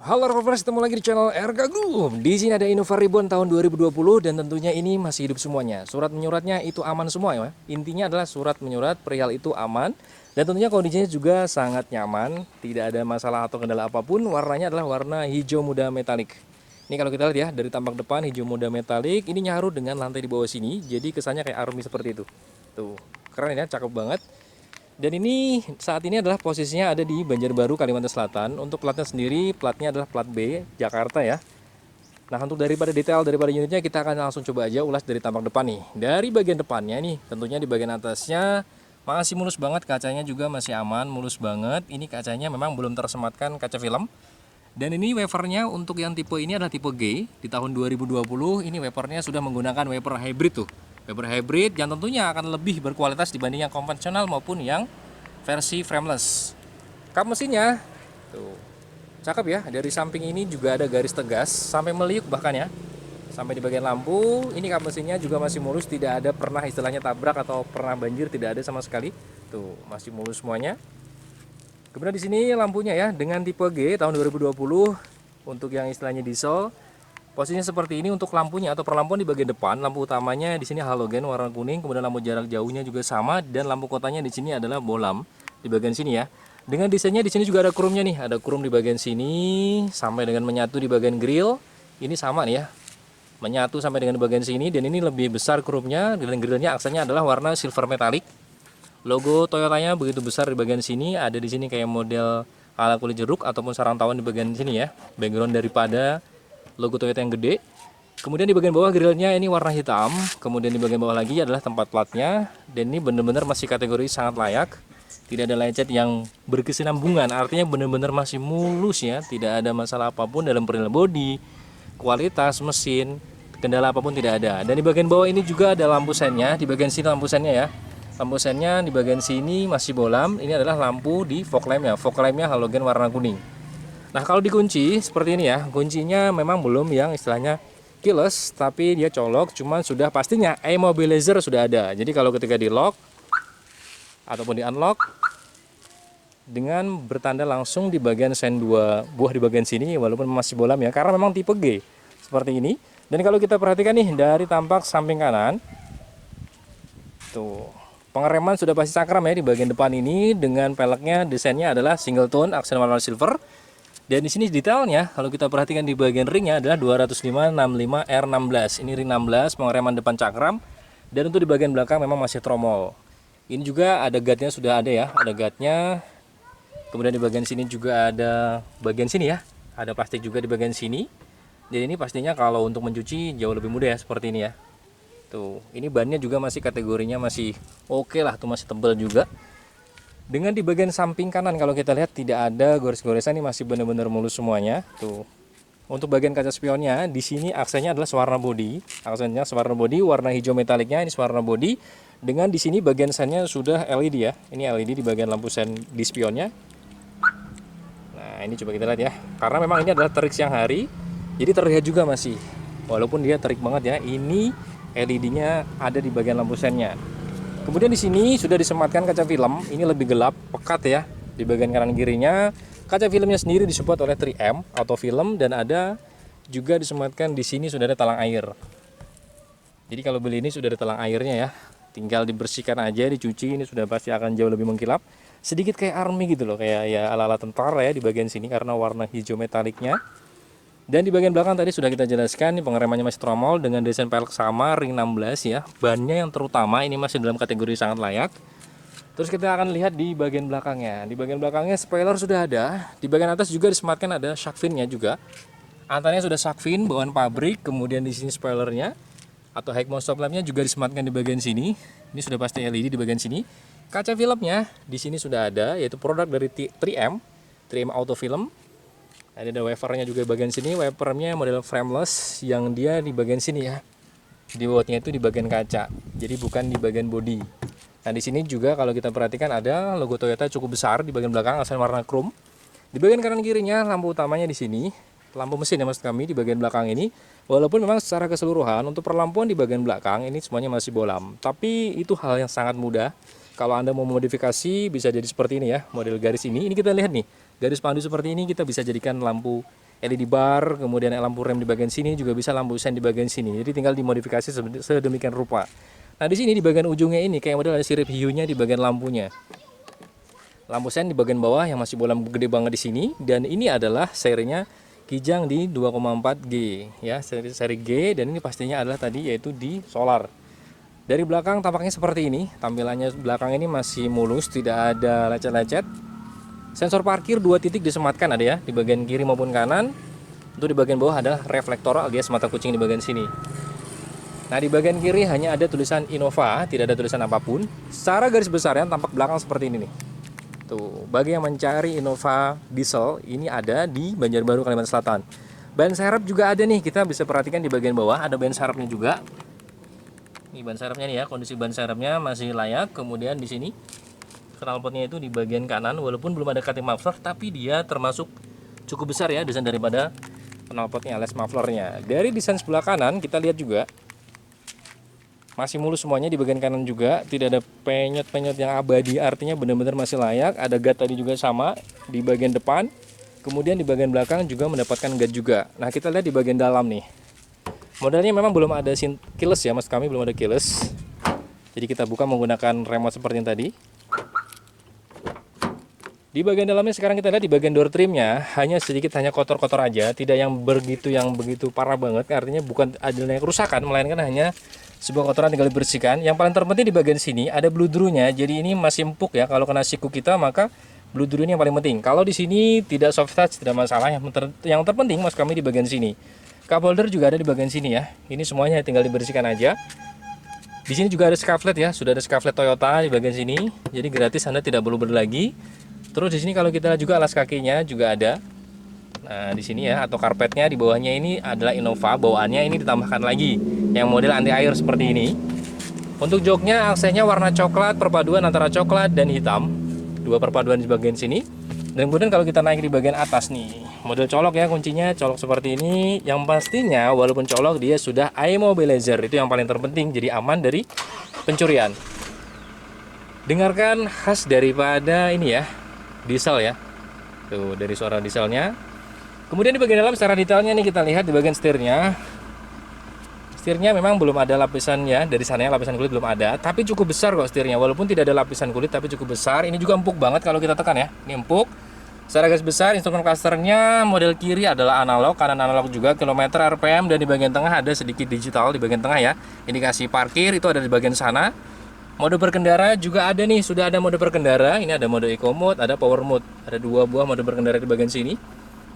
Halo Rovers, ketemu lagi di channel RK Group. Di sini ada Innova Ribbon tahun 2020 dan tentunya ini masih hidup semuanya. Surat menyuratnya itu aman semua ya. Intinya adalah surat menyurat perihal itu aman dan tentunya kondisinya juga sangat nyaman, tidak ada masalah atau kendala apapun. Warnanya adalah warna hijau muda metalik. Ini kalau kita lihat ya, dari tampak depan hijau muda metalik, ini nyaru dengan lantai di bawah sini, jadi kesannya kayak army seperti itu. Tuh, keren ya, cakep banget. Dan ini saat ini adalah posisinya ada di Banjarbaru, Kalimantan Selatan. Untuk platnya sendiri, platnya adalah plat B, Jakarta ya. Nah, untuk daripada detail daripada unitnya, kita akan langsung coba aja ulas dari tampak depan nih. Dari bagian depannya nih, tentunya di bagian atasnya masih mulus banget, kacanya juga masih aman, mulus banget. Ini kacanya memang belum tersematkan kaca film. Dan ini wipernya untuk yang tipe ini adalah tipe G. Di tahun 2020 ini wipernya sudah menggunakan wiper hybrid tuh. Wiper hybrid yang tentunya akan lebih berkualitas dibanding yang konvensional maupun yang versi frameless. Kap mesinnya tuh cakep ya. Dari samping ini juga ada garis tegas sampai meliuk bahkan ya. Sampai di bagian lampu, ini kap mesinnya juga masih mulus, tidak ada pernah istilahnya tabrak atau pernah banjir, tidak ada sama sekali. Tuh, masih mulus semuanya. Kemudian di sini lampunya ya dengan tipe G tahun 2020 untuk yang istilahnya diesel. Posisinya seperti ini untuk lampunya atau perlampuan di bagian depan. Lampu utamanya di sini halogen warna kuning, kemudian lampu jarak jauhnya juga sama dan lampu kotanya di sini adalah bolam di bagian sini ya. Dengan desainnya di sini juga ada chrome-nya nih, ada chrome di bagian sini sampai dengan menyatu di bagian grill. Ini sama nih ya. Menyatu sampai dengan bagian sini dan ini lebih besar chrome-nya dan grillnya aksesnya adalah warna silver metallic. Logo Toyotanya begitu besar di bagian sini, ada di sini kayak model ala kulit jeruk ataupun sarang tawon di bagian sini ya. Background daripada logo Toyota yang gede. Kemudian di bagian bawah grillnya ini warna hitam. Kemudian di bagian bawah lagi adalah tempat platnya. Dan ini benar-benar masih kategori sangat layak. Tidak ada lecet yang berkesinambungan. Artinya benar-benar masih mulus ya. Tidak ada masalah apapun dalam perihal bodi, kualitas mesin, kendala apapun tidak ada. Dan di bagian bawah ini juga ada lampu sennya. Di bagian sini lampu sennya ya. Lampu sennya di bagian sini masih bolam. Ini adalah lampu di fog lampnya. Fog lampnya halogen warna kuning. Nah, kalau dikunci seperti ini ya, kuncinya memang belum yang istilahnya keyless, tapi dia colok, cuman sudah pastinya immobilizer sudah ada. Jadi kalau ketika di lock ataupun di unlock dengan bertanda langsung di bagian sen 2 buah di bagian sini walaupun masih bolam ya, karena memang tipe G seperti ini. Dan kalau kita perhatikan nih dari tampak samping kanan, tuh pengereman sudah pasti cakram ya di bagian depan ini dengan peleknya desainnya adalah single tone aksen warna silver. Dan di sini detailnya kalau kita perhatikan di bagian ringnya adalah 205/65 R16. Ini ring 16, pengereman depan cakram. Dan untuk di bagian belakang memang masih tromol. Ini juga ada guardnya sudah ada ya, ada guardnya. Kemudian di bagian sini juga ada bagian sini ya, ada plastik juga di bagian sini. Dan ini pastinya kalau untuk mencuci jauh lebih mudah ya seperti ini ya. Tuh, ini bannya juga masih kategorinya masih oke lah, tuh masih tebal juga. Dengan di bagian samping kanan kalau kita lihat tidak ada gores-goresan, ini masih benar-benar mulus semuanya. Tuh. Untuk bagian kaca spionnya di sini aksennya adalah warna bodi. Aksennya warna bodi, warna hijau metaliknya ini warna bodi. Dengan di sini bagian sennya sudah LED ya. Ini LED di bagian lampu sen di spionnya. Nah, ini coba kita lihat ya. Karena memang ini adalah terik siang hari, jadi terlihat juga masih. Walaupun dia terik banget ya. Ini LED-nya ada di bagian lampu sennya. Kemudian di sini sudah disematkan kaca film, ini lebih gelap, pekat ya. Di bagian kanan kirinya, kaca filmnya sendiri disupport oleh 3M auto film dan ada juga disematkan di sini sudah ada talang air. Jadi kalau beli ini sudah ada talang airnya ya. Tinggal dibersihkan aja, dicuci, ini sudah pasti akan jauh lebih mengkilap. Sedikit kayak army gitu loh, kayak ya ala-ala tentara ya di bagian sini karena warna hijau metaliknya. Dan di bagian belakang tadi sudah kita jelaskan, pengeremannya masih tromol dengan desain pelek sama, ring 16 ya. Bannya yang terutama ini masih dalam kategori sangat layak. Terus kita akan lihat di bagian belakangnya. Di bagian belakangnya spoiler sudah ada. Di bagian atas juga disematkan ada shark fin-nya juga. Antaranya sudah shark fin bawaan pabrik, kemudian di sini spoilernya atau high mount stop lamp-nya juga disematkan di bagian sini. Ini sudah pasti LED di bagian sini. Kaca filmnya di sini sudah ada, yaitu produk dari 3M Auto Film. Ada wipernya juga di bagian sini, wipernya model frameless yang dia di bagian sini ya. Di bawahnya itu di bagian kaca, jadi bukan di bagian bodi. Nah di sini juga kalau kita perhatikan ada logo Toyota cukup besar di bagian belakang, aksen warna chrome. Di bagian kanan kirinya lampu utamanya di sini, lampu mesin ya maksud kami di bagian belakang ini. Walaupun memang secara keseluruhan untuk perlampuan di bagian belakang ini semuanya masih bolam, tapi itu hal yang sangat mudah. Kalau Anda mau modifikasi bisa jadi seperti ini ya, model garis ini. Ini kita lihat nih, garis pandu seperti ini kita bisa jadikan lampu LED bar, kemudian lampu rem di bagian sini, juga bisa lampu sen di bagian sini. Jadi tinggal dimodifikasi sedemikian rupa. Nah di sini di bagian ujungnya ini kayak model ada sirip hiunya di bagian lampunya. Lampu sen di bagian bawah yang masih bolam gede banget di sini, dan ini adalah serinya Kijang di 2,4G ya, seri G, dan ini pastinya adalah tadi yaitu di solar. Dari belakang tampaknya seperti ini, tampilannya belakang ini masih mulus, tidak ada lecet-lecet. Sensor parkir 2 titik disematkan ada ya, di bagian kiri maupun kanan. Untuk di bagian bawah adalah reflektor alias mata kucing di bagian sini. Nah di bagian kiri hanya ada tulisan Innova, tidak ada tulisan apapun. Secara garis besarnya tampak belakang seperti ini nih. Tuh, bagi yang mencari Innova diesel, ini ada di Banjarbaru, Kalimantan Selatan. Ban serep juga ada nih, kita bisa perhatikan di bagian bawah ada ban serepnya juga. Ini ban serepnya nih ya, kondisi ban serepnya masih layak. Kemudian di sini knalpotnya itu di bagian kanan, walaupun belum ada cutting muffler, tapi dia termasuk cukup besar ya desain daripada knalpotnya alias mufflernya. Dari desain sebelah kanan kita lihat juga masih mulus semuanya, di bagian kanan juga tidak ada penyot-penyot yang abadi, artinya benar-benar masih layak. Ada guard tadi juga sama di bagian depan, kemudian di bagian belakang juga mendapatkan guard juga. Nah kita lihat di bagian dalam nih, modelnya memang belum ada keyless ya, mas kami belum ada keyless. Jadi kita buka menggunakan remote seperti yang tadi. Di bagian dalamnya sekarang kita lihat di bagian door trimnya hanya sedikit, hanya kotor-kotor aja, tidak yang begitu parah banget, artinya bukan adanya kerusakan, melainkan hanya sebuah kotoran tinggal dibersihkan. Yang paling terpenting di bagian sini ada bludrunya, jadi ini masih empuk ya, kalau kena siku kita maka bludru ini yang paling penting. Kalau di sini tidak soft touch tidak masalah, yang terpenting mas kami di bagian sini. Cup holder juga ada di bagian sini ya, ini semuanya tinggal dibersihkan aja. Di sini juga ada skyflet ya, sudah ada skyflet Toyota di bagian sini, jadi gratis, Anda tidak perlu beli lagi. Terus di sini kalau kita juga alas kakinya juga ada. Nah, di sini ya, atau karpetnya di bawahnya ini adalah Innova, bawaannya ini ditambahkan lagi yang model anti air seperti ini. Untuk joknya aksennya warna coklat, perpaduan antara coklat dan hitam. Dua perpaduan di bagian sini. Dan kemudian kalau kita naik di bagian atas nih, model colok ya, kuncinya colok seperti ini. Yang pastinya walaupun colok dia sudah immobilizer, itu yang paling terpenting, jadi aman dari pencurian. Dengarkan khas daripada ini ya, diesel ya. Tuh dari suara dieselnya. Kemudian di bagian dalam secara detailnya nih kita lihat di bagian setirnya. Setirnya memang belum ada lapisannya, dari sana lapisan kulit belum ada, tapi cukup besar kok setirnya. Walaupun tidak ada lapisan kulit tapi cukup besar. Ini juga empuk banget kalau kita tekan ya. Ini empuk. Secara garis besar instrumen clusternya model kiri adalah analog, kanan analog juga, kilometer, RPM, dan di bagian tengah ada sedikit digital di bagian tengah ya. Indikasi parkir itu ada di bagian sana. Mode berkendara juga ada nih, sudah ada mode berkendara. Ini ada mode eco mode, ada power mode. Ada dua buah mode berkendara di bagian sini.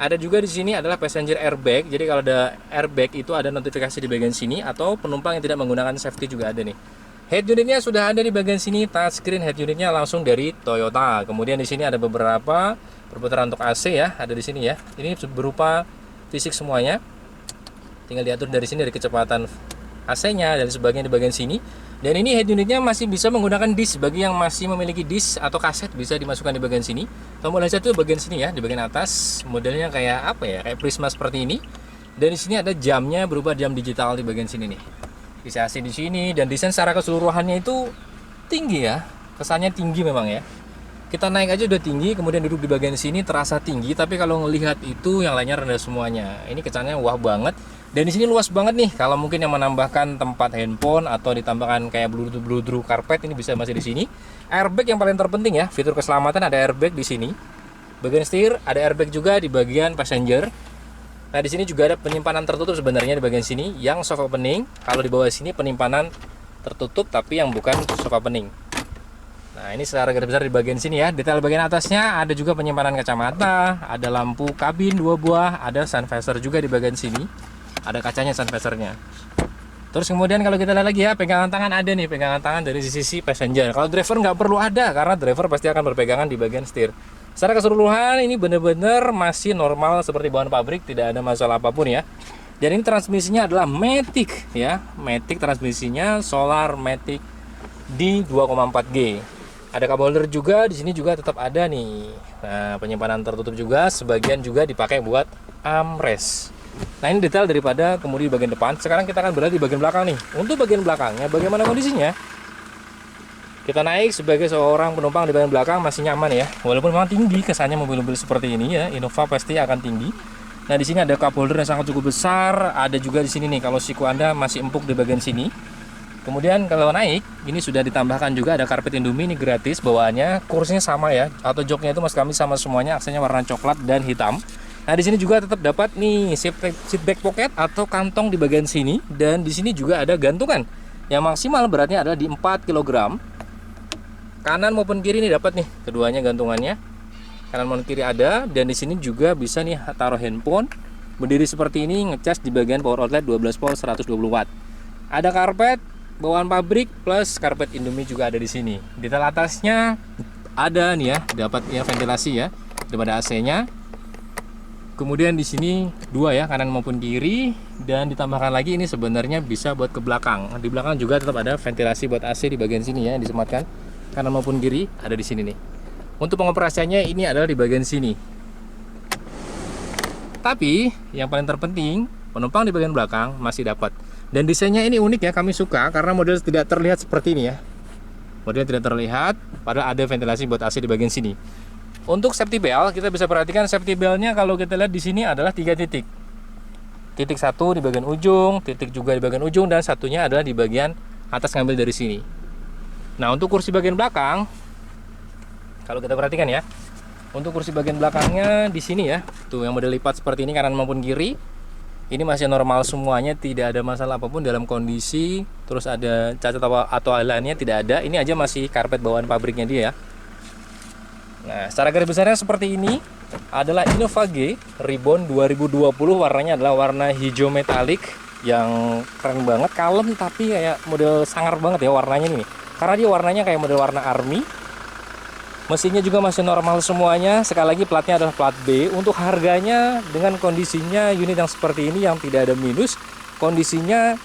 Ada juga di sini adalah passenger airbag. Jadi kalau ada airbag itu ada notifikasi di bagian sini, atau penumpang yang tidak menggunakan safety juga ada nih. Head unitnya sudah ada di bagian sini, touchscreen head unitnya langsung dari Toyota. Kemudian di sini ada beberapa perputaran untuk AC ya, ada di sini ya. Ini berupa fisik semuanya. Tinggal diatur dari sini, dari kecepatan AC-nya dan sebagainya di bagian sini. Dan ini head unitnya masih bisa menggunakan disk. Bagi yang masih memiliki disk atau kaset bisa dimasukkan di bagian sini. Tombol headset itu bagian sini ya, di bagian atas. Modelnya kayak apa ya? Kayak Prisma seperti ini. Dan di sini ada jamnya berupa jam digital di bagian sini nih. Bisa AC di sini, dan desain secara keseluruhannya itu tinggi ya. Kesannya tinggi memang ya. Kita naik aja udah tinggi, kemudian duduk di bagian sini terasa tinggi, tapi kalau ngelihat itu yang lainnya rendah semuanya. Ini kesannya wah banget. Dan di sini luas banget nih. Kalau mungkin yang menambahkan tempat handphone atau ditambahkan kayak bludru karpet, ini bisa masih di sini. Airbag yang paling terpenting ya, fitur keselamatan ada airbag di sini. Bagian setir ada airbag juga di bagian passenger. Nah di sini juga ada penyimpanan tertutup sebenarnya di bagian sini, yang soft opening. Kalau di bawah sini penyimpanan tertutup tapi yang bukan soft opening. Nah ini secara garis besar di bagian sini ya. Detail bagian atasnya ada juga penyimpanan kacamata, ada lampu kabin 2 buah, ada sun visor juga di bagian sini. Ada kacanya sun visornya. Terus kemudian kalau kita lihat lagi ya, pegangan tangan ada nih, pegangan tangan dari sisi passenger. Kalau driver nggak perlu ada, karena driver pasti akan berpegangan di bagian setir. Secara keseluruhan ini benar-benar masih normal seperti bawaan pabrik, tidak ada masalah apapun ya. Dan ini transmisinya adalah Matic ya, Matic transmisinya, solar Matic di 2,4G. Ada cup holder juga, di sini juga tetap ada nih. Nah, penyimpanan tertutup juga, sebagian juga dipakai buat armrest. Nah, ini detail daripada kemudi bagian depan. Sekarang kita akan berada di bagian belakang nih. Untuk bagian belakangnya bagaimana kondisinya? Kita naik sebagai seorang penumpang di bagian belakang masih nyaman ya. Walaupun memang tinggi kesannya mobil-mobil seperti ini ya, Innova pasti akan tinggi. Nah, di sini ada cup holder yang sangat cukup besar. Ada juga di sini nih kalau siku Anda masih empuk di bagian sini. Kemudian kalau naik, ini sudah ditambahkan juga ada karpet Indomie, ini gratis bawaannya. Kursinya sama ya, atau joknya itu mas kami sama semuanya, aksennya warna coklat dan hitam. Nah, di sini juga tetap dapat nih seat back pocket atau kantong di bagian sini, dan di sini juga ada gantungan yang maksimal beratnya adalah di 4 kg. Kanan maupun kiri nih dapat nih keduanya gantungannya. Kanan maupun kiri ada, dan di sini juga bisa nih taruh handphone. Berdiri seperti ini, ngecas di bagian power outlet 12 volt 120 watt. Ada karpet bawaan pabrik plus karpet Indomie juga ada di sini. Detail atasnya ada nih ya, dapat ya ventilasi ya, ada AC-nya. Kemudian di sini dua ya, kanan maupun kiri, dan ditambahkan lagi ini sebenarnya bisa buat ke belakang. Di belakang juga tetap ada ventilasi buat AC di bagian sini ya, yang disematkan kanan maupun kiri ada di sini nih. Untuk pengoperasiannya ini adalah di bagian sini. Tapi yang paling terpenting, penumpang di bagian belakang masih dapat. Dan desainnya ini unik ya, kami suka karena model tidak terlihat seperti ini ya. Modelnya tidak terlihat, padahal ada ventilasi buat AC di bagian sini. Untuk safety belt, kita bisa perhatikan safety beltnya kalau kita lihat di sini adalah 3 titik. Titik 1 di bagian ujung, titik juga di bagian ujung, dan satunya adalah di bagian atas ngambil dari sini. Nah, untuk kursi bagian belakang, kalau kita perhatikan ya, untuk kursi bagian belakangnya di sini ya, tuh yang model lipat seperti ini kanan maupun kiri. Ini masih normal semuanya, tidak ada masalah apapun dalam kondisi. Terus ada cacat atau lainnya tidak ada. Ini aja masih karpet bawaan pabriknya dia ya. Nah, secara garis besarnya seperti ini. Adalah Innova G Ribbon 2020, warnanya adalah warna hijau metalik yang keren banget, kalem tapi kayak model sangar banget ya warnanya ini. Karena dia warnanya kayak model warna army. Mesinnya juga masih normal semuanya. Sekali lagi platnya adalah plat B. Untuk harganya dengan kondisinya unit yang seperti ini yang tidak ada minus, kondisinya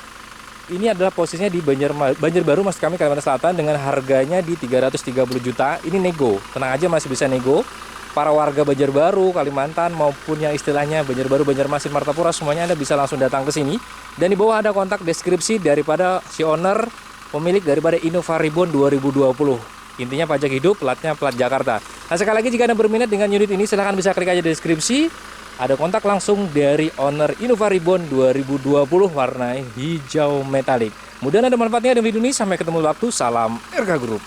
ini adalah posisinya di Banjarbaru Mas kami Kalimantan Selatan, dengan harganya di 330 juta. Ini nego, tenang aja masih bisa nego. Para warga Banjarbaru, Kalimantan maupun yang istilahnya Banjarbaru, Banjarmasin, Martapura, semuanya Anda bisa langsung datang ke sini. Dan di bawah ada kontak deskripsi daripada si owner, pemilik daripada Innova Ribbon 2020. Intinya pajak hidup, platnya plat Jakarta. Nah, sekali lagi jika Anda berminat dengan unit ini, silahkan bisa klik aja di deskripsi. Ada kontak langsung dari owner Innova Ribbon 2020 warna hijau metalik. Mudah-mudahan ada manfaatnya dari video ini. Sampai ketemu waktu. Salam RK Group.